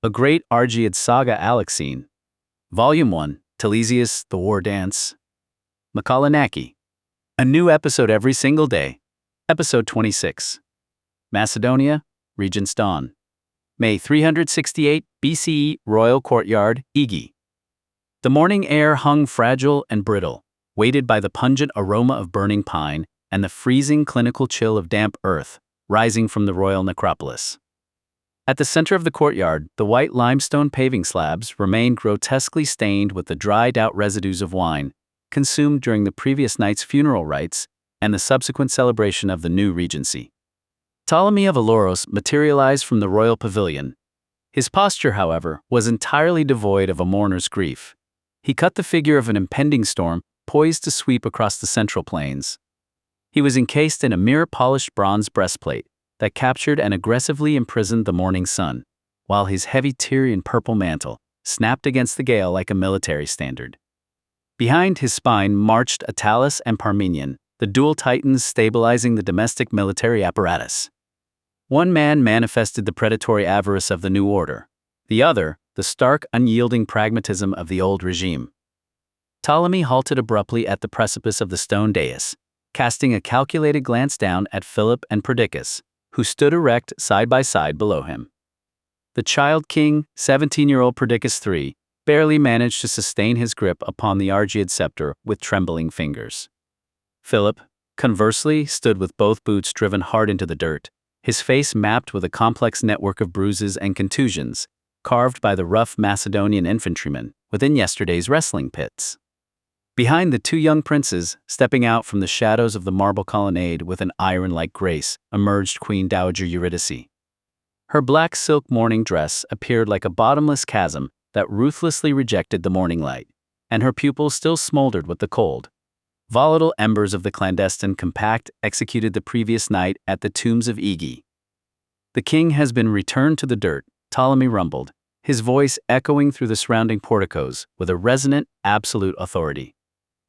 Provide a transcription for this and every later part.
A Great Argead Saga ALEXEIN. Volume 1, Telesias, The War Dance. Makāula Nakae. A new episode every single day. Episode 26. Macedonia, Regent's Dawn. May 368 BCE, Royal Courtyard, Aegae. The morning air hung fragile and brittle, weighted by the pungent aroma of burning pine and the freezing clinical chill of damp earth rising from the royal necropolis. At the center of the courtyard, the white limestone paving slabs remained grotesquely stained with the dried-out residues of wine, consumed during the previous night's funeral rites and the subsequent celebration of the new regency. Ptolemy of Aloros materialized from the royal pavilion. His posture, however, was entirely devoid of a mourner's grief. He cut the figure of an impending storm poised to sweep across the central plains. He was encased in a mirror-polished bronze breastplate that captured and aggressively imprisoned the morning sun, while his heavy Tyrian purple mantle snapped against the gale like a military standard. Behind his spine marched Attalus and Parmenion, the dual titans stabilizing the domestic military apparatus. One man manifested the predatory avarice of the new order, the other, the stark, unyielding pragmatism of the old regime. Ptolemy halted abruptly at the precipice of the stone dais, casting a calculated glance down at Philip and Perdiccas, who stood erect side by side below him. The child king, 17-year-old Perdiccas III, barely managed to sustain his grip upon the Argead scepter with trembling fingers. Philip, conversely, stood with both boots driven hard into the dirt, his face mapped with a complex network of bruises and contusions, carved by the rough Macedonian infantrymen within yesterday's wrestling pits. Behind the two young princes, stepping out from the shadows of the marble colonnade with an iron-like grace, emerged Queen Dowager Eurydice. Her black silk mourning dress appeared like a bottomless chasm that ruthlessly rejected the morning light, and her pupils still smoldered with the cold. Volatile embers of the clandestine compact executed the previous night at the tombs of Aegae. "The king has been returned to the dirt," Ptolemy rumbled, his voice echoing through the surrounding porticos with a resonant, absolute authority.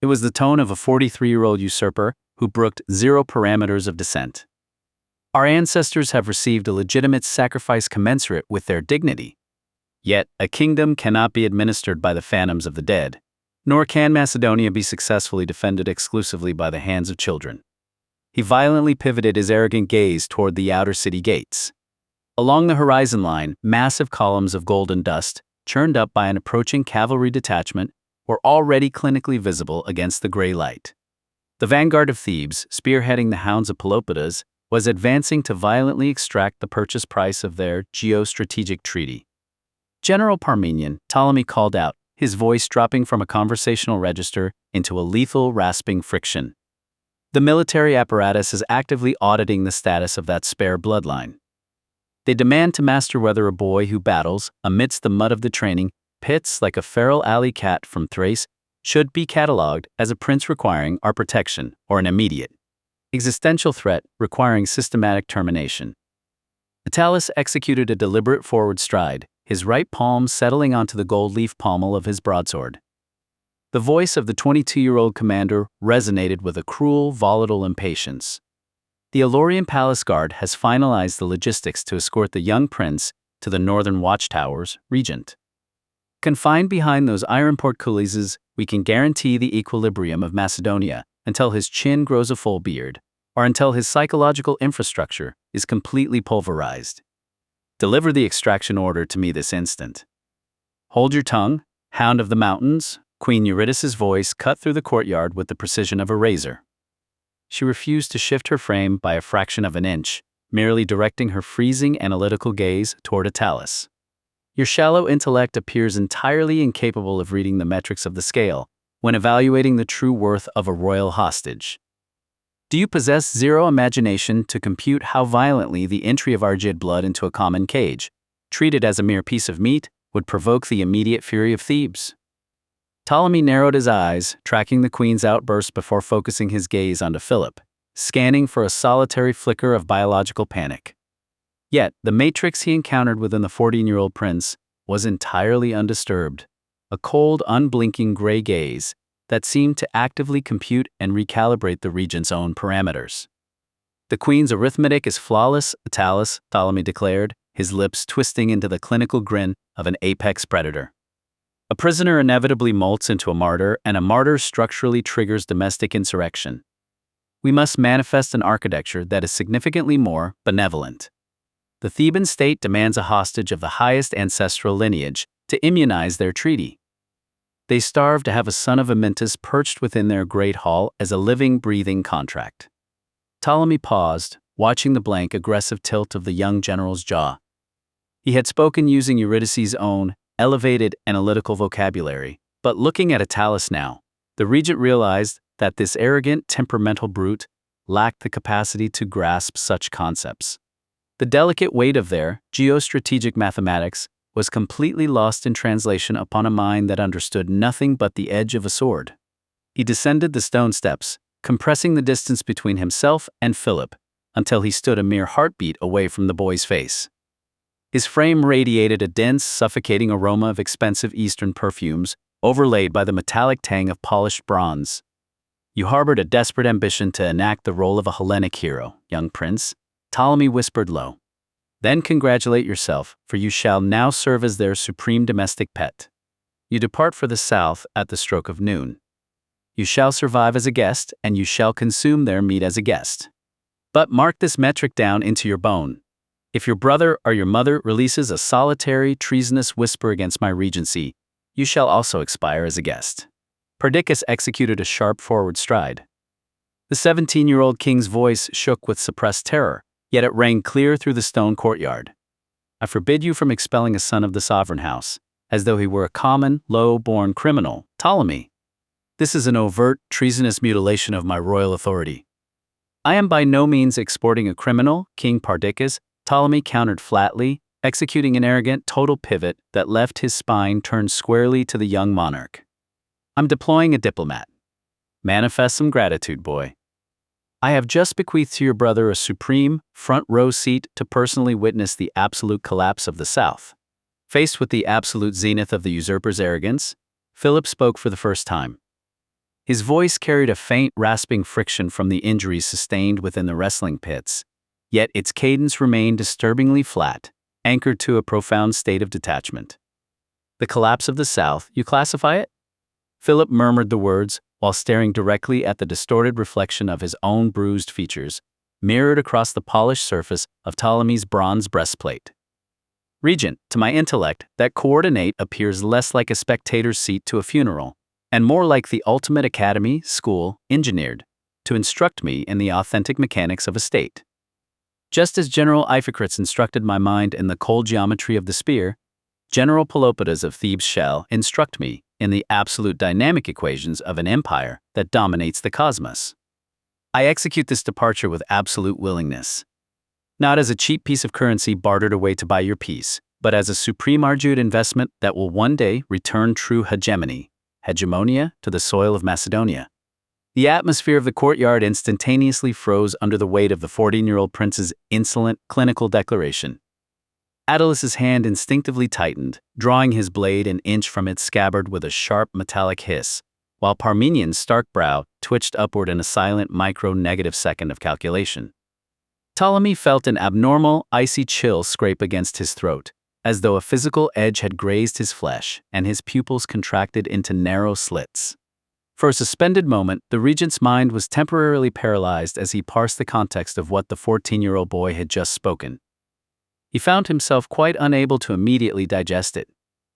It was the tone of a 43-year-old usurper who brooked zero parameters of dissent. "Our ancestors have received a legitimate sacrifice commensurate with their dignity. Yet, a kingdom cannot be administered by the phantoms of the dead, nor can Macedonia be successfully defended exclusively by the hands of children." He violently pivoted his arrogant gaze toward the outer city gates. Along the horizon line, massive columns of golden dust, churned up by an approaching cavalry detachment, were already clinically visible against the gray light. The vanguard of Thebes, spearheading the hounds of Pelopidas, was advancing to violently extract the purchase price of their geostrategic treaty. "General Parmenion," Ptolemy called out, his voice dropping from a conversational register into a lethal, rasping friction. "The military apparatus is actively auditing the status of that spare bloodline. They demand to master whether a boy who battles, amidst the mud of the training, pits like a feral alley cat from Thrace, should be catalogued as a prince requiring our protection or an immediate, existential threat requiring systematic termination." Attalus executed a deliberate forward stride, his right palm settling onto the gold leaf pommel of his broadsword. The voice of the 22-year-old commander resonated with a cruel, volatile impatience. "The Alorian palace guard has finalized the logistics to escort the young prince to the northern watchtowers, Regent. Confined behind those iron portcullises, we can guarantee the equilibrium of Macedonia until his chin grows a full beard, or until his psychological infrastructure is completely pulverized. Deliver the extraction order to me this instant." "Hold your tongue, hound of the mountains," Queen Eurydice's voice cut through the courtyard with the precision of a razor. She refused to shift her frame by a fraction of an inch, merely directing her freezing analytical gaze toward Attalus. "Your shallow intellect appears entirely incapable of reading the metrics of the scale when evaluating the true worth of a royal hostage. Do you possess zero imagination to compute how violently the entry of Argead blood into a common cage, treated as a mere piece of meat, would provoke the immediate fury of Thebes?" Ptolemy narrowed his eyes, tracking the queen's outburst before focusing his gaze onto Philip, scanning for a solitary flicker of biological panic. Yet, the matrix he encountered within the 14-year-old prince was entirely undisturbed, a cold, unblinking gray gaze that seemed to actively compute and recalibrate the regent's own parameters. "The queen's arithmetic is flawless," Attalus, Ptolemy declared, his lips twisting into the clinical grin of an apex predator. A prisoner inevitably molts into a martyr, and a martyr structurally triggers domestic insurrection. We must manifest an architecture that is significantly more benevolent. The Theban state demands a hostage of the highest ancestral lineage to immunize their treaty. They starve to have a son of Amyntas perched within their great hall as a living, breathing contract. Ptolemy paused, watching the blank, aggressive tilt of the young general's jaw. He had spoken using Eurydice's own, elevated analytical vocabulary, but looking at Attalus now, the regent realized that this arrogant, temperamental brute lacked the capacity to grasp such concepts. The delicate weight of their geostrategic mathematics was completely lost in translation upon a mind that understood nothing but the edge of a sword. He descended the stone steps, compressing the distance between himself and Philip, until he stood a mere heartbeat away from the boy's face. His frame radiated a dense, suffocating aroma of expensive Eastern perfumes, overlaid by the metallic tang of polished bronze. You harbored a desperate ambition to enact the role of a Hellenic hero, young prince, Ptolemy whispered low. Then congratulate yourself, for you shall now serve as their supreme domestic pet. You depart for the south at the stroke of noon. You shall survive as a guest, and you shall consume their meat as a guest. But mark this metric down into your bone. If your brother or your mother releases a solitary, treasonous whisper against my regency, you shall also expire as a guest. Perdiccas executed a sharp forward stride. The 17-year-old king's voice shook with suppressed terror, yet it rang clear through the stone courtyard. I forbid you from expelling a son of the sovereign house, as though he were a common, low-born criminal, Ptolemy. This is an overt, treasonous mutilation of my royal authority. I am by no means exporting a criminal, King Perdiccas, Ptolemy countered flatly, executing an arrogant, total pivot that left his spine turned squarely to the young monarch. I'm deploying a diplomat. Manifest some gratitude, boy. I have just bequeathed to your brother a supreme, front-row seat to personally witness the absolute collapse of the South. Faced with the absolute zenith of the usurper's arrogance, Philip spoke for the first time. His voice carried a faint, rasping friction from the injuries sustained within the wrestling pits, yet its cadence remained disturbingly flat, anchored to a profound state of detachment. The collapse of the South, you classify it? Philip murmured the words, while staring directly at the distorted reflection of his own bruised features, mirrored across the polished surface of Ptolemy's bronze breastplate. Regent, to my intellect, that coordinate appears less like a spectator's seat to a funeral, and more like the ultimate academy, school, engineered, to instruct me in the authentic mechanics of a state. Just as General Iphicrates instructed my mind in the cold geometry of the spear, General Pelopidas of Thebes shall instruct me in the absolute dynamic equations of an empire that dominates the cosmos. I execute this departure with absolute willingness. Not as a cheap piece of currency bartered away to buy your peace, but as a supreme Argead investment that will one day return true hegemonia to the soil of Macedonia. The atmosphere of the courtyard instantaneously froze under the weight of the 14-year-old prince's insolent, clinical declaration. Attalus's hand instinctively tightened, drawing his blade an inch from its scabbard with a sharp metallic hiss, while Parmenion's stark brow twitched upward in a silent micro-negative second of calculation. Ptolemy felt an abnormal, icy chill scrape against his throat, as though a physical edge had grazed his flesh, and his pupils contracted into narrow slits. For a suspended moment, the regent's mind was temporarily paralyzed as he parsed the context of what the 14-year-old boy had just spoken. He found himself quite unable to immediately digest it.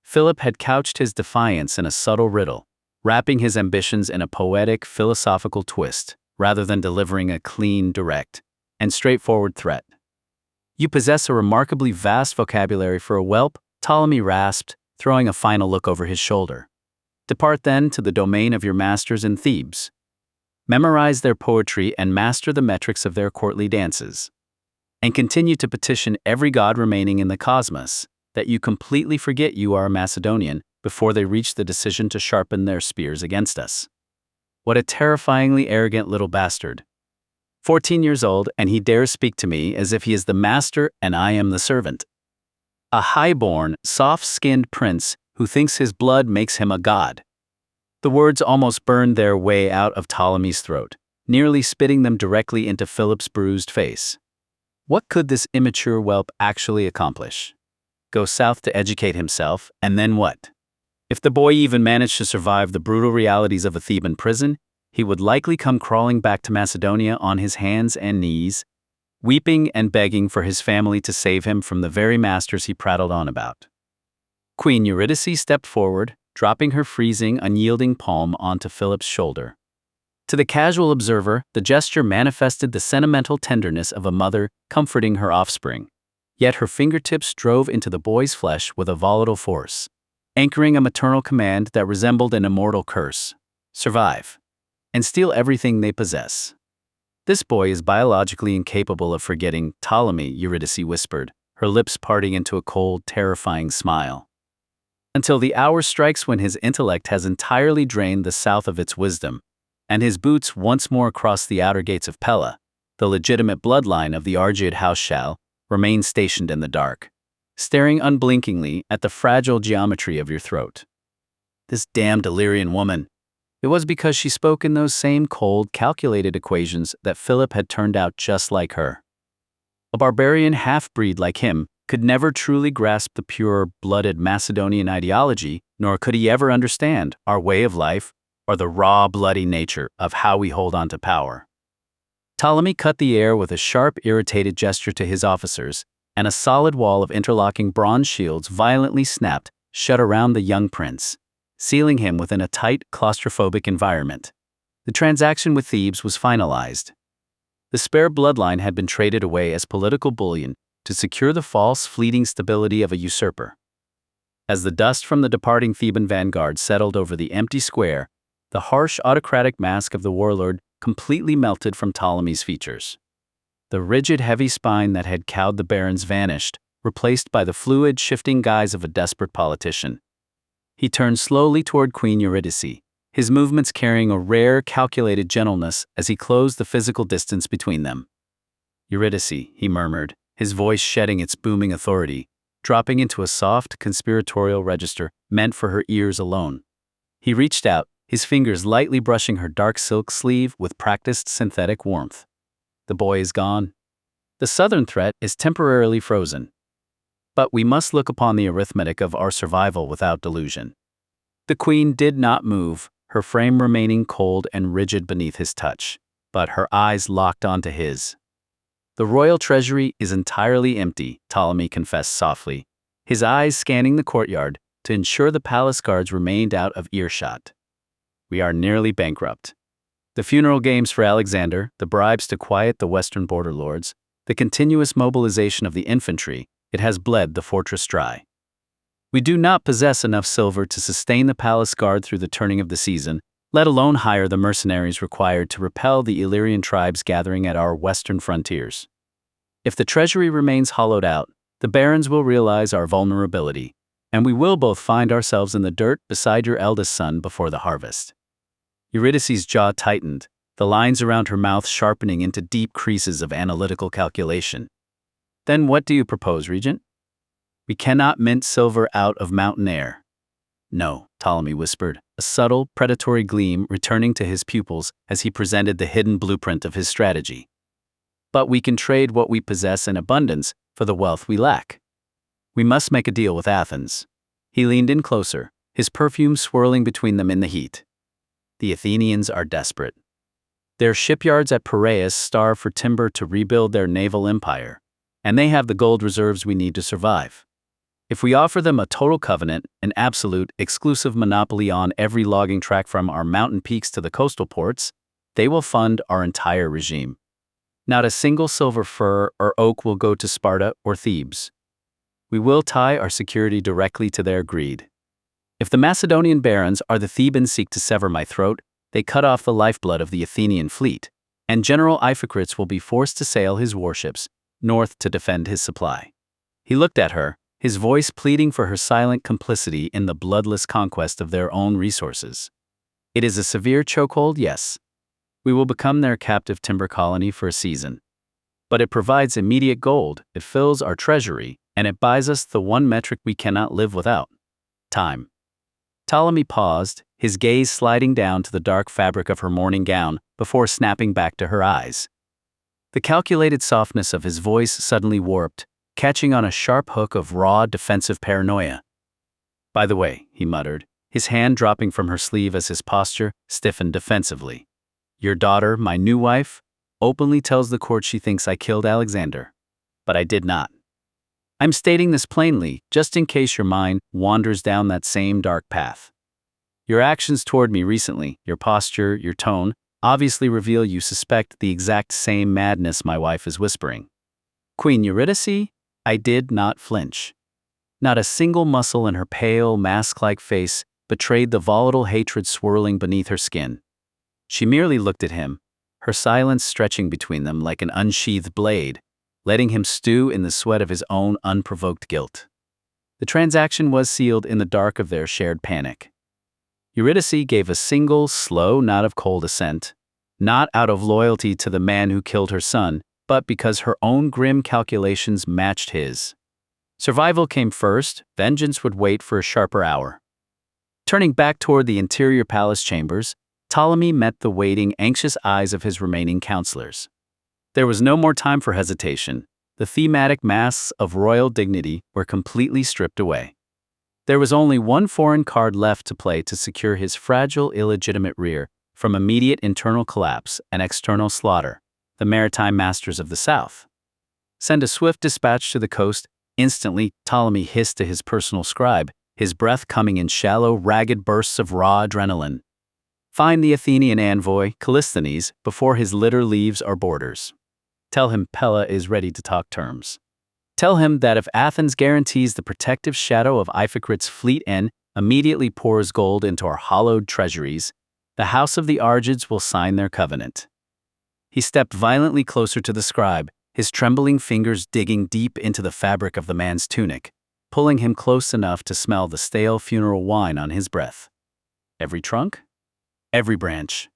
Philip had couched his defiance in a subtle riddle, wrapping his ambitions in a poetic, philosophical twist, rather than delivering a clean, direct, and straightforward threat. You possess a remarkably vast vocabulary for a whelp, Ptolemy rasped, throwing a final look over his shoulder. Depart then to the domain of your masters in Thebes. Memorize their poetry and master the metrics of their courtly dances. And continue to petition every god remaining in the cosmos, that you completely forget you are a Macedonian before they reach the decision to sharpen their spears against us. What a terrifyingly arrogant little bastard. 14 years old, and he dares speak to me as if he is the master and I am the servant. A high-born, soft-skinned prince who thinks his blood makes him a god. The words almost burned their way out of Ptolemy's throat, nearly spitting them directly into Philip's bruised face. What could this immature whelp actually accomplish? Go south to educate himself, and then what? If the boy even managed to survive the brutal realities of a Theban prison, he would likely come crawling back to Macedonia on his hands and knees, weeping and begging for his family to save him from the very masters he prattled on about. Queen Eurydice stepped forward, dropping her freezing, unyielding palm onto Philip's shoulder. To the casual observer, the gesture manifested the sentimental tenderness of a mother comforting her offspring. Yet her fingertips drove into the boy's flesh with a volatile force, anchoring a maternal command that resembled an immortal curse: survive, and steal everything they possess. This boy is biologically incapable of forgetting Ptolemy, Eurydice whispered, her lips parting into a cold, terrifying smile. Until the hour strikes when his intellect has entirely drained the south of its wisdom, and his boots once more cross the outer gates of Pella, the legitimate bloodline of the Argead house shall remain stationed in the dark, staring unblinkingly at the fragile geometry of your throat. This damned Illyrian woman. It was because she spoke in those same cold, calculated equations that Philip had turned out just like her. A barbarian half-breed like him could never truly grasp the pure-blooded Macedonian ideology, nor could he ever understand our way of life or the raw, bloody nature of how we hold on to power. Ptolemy cut the air with a sharp, irritated gesture to his officers, and a solid wall of interlocking bronze shields violently snapped shut around the young prince, sealing him within a tight, claustrophobic environment. The transaction with Thebes was finalized. The spare bloodline had been traded away as political bullion to secure the false, fleeting stability of a usurper. As the dust from the departing Theban vanguard settled over the empty square, the harsh, autocratic mask of the warlord completely melted from Ptolemy's features. The rigid, heavy spine that had cowed the barons vanished, replaced by the fluid, shifting guise of a desperate politician. He turned slowly toward Queen Eurydice, his movements carrying a rare, calculated gentleness as he closed the physical distance between them. "Eurydice," he murmured, his voice shedding its booming authority, dropping into a soft, conspiratorial register meant for her ears alone. He reached out, his fingers lightly brushing her dark silk sleeve with practiced synthetic warmth. "The boy is gone. The southern threat is temporarily frozen. But we must look upon the arithmetic of our survival without delusion." The queen did not move, her frame remaining cold and rigid beneath his touch, but her eyes locked onto his. "The royal treasury is entirely empty," Ptolemy confessed softly, his eyes scanning the courtyard to ensure the palace guards remained out of earshot. "We are nearly bankrupt. The funeral games for Alexander, the bribes to quiet the western border lords, the continuous mobilization of the infantry, it has bled the fortress dry. We do not possess enough silver to sustain the palace guard through the turning of the season, let alone hire the mercenaries required to repel the Illyrian tribes gathering at our western frontiers. If the treasury remains hollowed out, the barons will realize our vulnerability, and we will both find ourselves in the dirt beside your eldest son before the harvest." Eurydice's jaw tightened, the lines around her mouth sharpening into deep creases of analytical calculation. "Then what do you propose, Regent?" "We cannot mint silver out of mountain air." "No," Ptolemy whispered, a subtle, predatory gleam returning to his pupils as he presented the hidden blueprint of his strategy. "But we can trade what we possess in abundance for the wealth we lack. We must make a deal with Athens." He leaned in closer, his perfume swirling between them in the heat. "The Athenians are desperate. Their shipyards at Piraeus starve for timber to rebuild their naval empire, and they have the gold reserves we need to survive. If we offer them a total covenant, an absolute, exclusive monopoly on every logging track from our mountain peaks to the coastal ports, they will fund our entire regime. Not a single silver fir or oak will go to Sparta or Thebes. We will tie our security directly to their greed. If the Macedonian barons or the Thebans seek to sever my throat, they cut off the lifeblood of the Athenian fleet, and General Iphicrates will be forced to sail his warships north to defend his supply." He looked at her, his voice pleading for her silent complicity in the bloodless conquest of their own resources. "It is a severe chokehold, yes. We will become their captive timber colony for a season. But it provides immediate gold, it fills our treasury, and it buys us the one metric we cannot live without: time." Ptolemy paused, his gaze sliding down to the dark fabric of her morning gown before snapping back to her eyes. The calculated softness of his voice suddenly warped, catching on a sharp hook of raw defensive paranoia. "By the way," he muttered, his hand dropping from her sleeve as his posture stiffened defensively. "Your daughter, my new wife, openly tells the court she thinks I killed Alexander. But I did not. I'm stating this plainly, just in case your mind wanders down that same dark path. Your actions toward me recently, your posture, your tone, obviously reveal you suspect the exact same madness my wife is whispering. Queen Eurydice, I did not flinch. Not a single muscle in her pale, mask-like face betrayed the volatile hatred swirling beneath her skin. She merely looked at him, her silence stretching between them like an unsheathed blade, letting him stew in the sweat of his own unprovoked guilt. The transaction was sealed in the dark of their shared panic. Eurydice gave a single, slow nod of cold assent, not out of loyalty to the man who killed her son, but because her own grim calculations matched his. Survival came first, vengeance would wait for a sharper hour. Turning back toward the interior palace chambers, Ptolemy met the waiting, anxious eyes of his remaining counselors. There was no more time for hesitation. The thematic masks of royal dignity were completely stripped away. There was only one foreign card left to play to secure his fragile, illegitimate rear from immediate internal collapse and external slaughter, the maritime masters of the south. Send a swift dispatch to the coast. Instantly, Ptolemy hissed to his personal scribe, his breath coming in shallow, ragged bursts of raw adrenaline. Find the Athenian envoy, Callisthenes, before his litter leaves our borders. Tell him Pella is ready to talk terms. Tell him that if Athens guarantees the protective shadow of Iphicrit's fleet and immediately pours gold into our hollowed treasuries, the house of the Argeads will sign their covenant. He stepped violently closer to the scribe, his trembling fingers digging deep into the fabric of the man's tunic, pulling him close enough to smell the stale funeral wine on his breath. Every trunk? Every branch.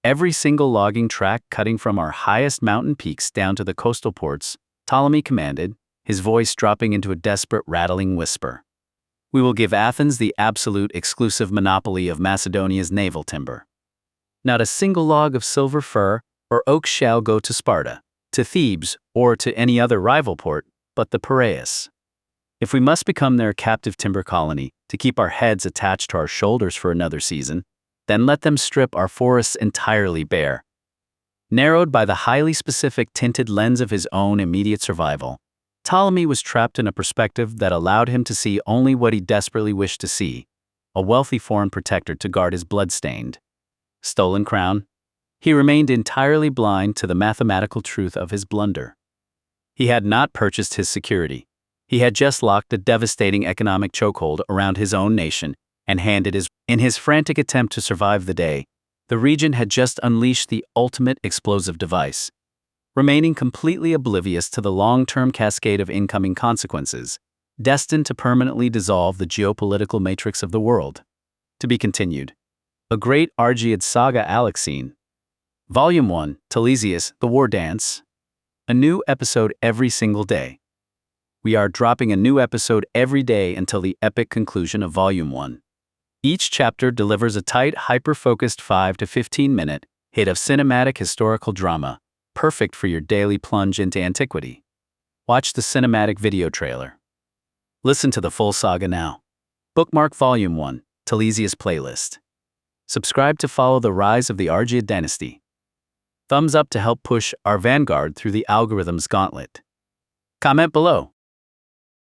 Every single logging track cutting from our highest mountain peaks down to the coastal ports, Ptolemy commanded, his voice dropping into a desperate, rattling whisper. We will give Athens the absolute exclusive monopoly of Macedonia's naval timber. Not a single log of silver fir or oak shall go to Sparta, to Thebes, or to any other rival port, but the Piraeus. If we must become their captive timber colony to keep our heads attached to our shoulders for another season, then let them strip our forests entirely bare. Narrowed by the highly specific tinted lens of his own immediate survival, Ptolemy was trapped in a perspective that allowed him to see only what he desperately wished to see, a wealthy foreign protector to guard his blood-stained, stolen crown. He remained entirely blind to the mathematical truth of his blunder. He had not purchased his security. He had just locked a devastating economic chokehold around his own nation and handed in his frantic attempt to survive the day, the Regent had just unleashed the ultimate explosive device, remaining completely oblivious to the long-term cascade of incoming consequences, destined to permanently dissolve the geopolitical matrix of the world. To be continued. A great Argead Saga ALEXEIN. Volume 1, Telesias, the War Dance. A new episode every single day. We are dropping a new episode every day until the epic conclusion of Volume 1. Each chapter delivers a tight, hyper-focused 5 to 15-minute hit of cinematic historical drama, perfect for your daily plunge into antiquity. Watch the cinematic video trailer. Listen to the full saga now. Bookmark Volume 1, Telesias playlist. Subscribe to follow the rise of the Argead dynasty. Thumbs up to help push our vanguard through the algorithm's gauntlet. Comment below.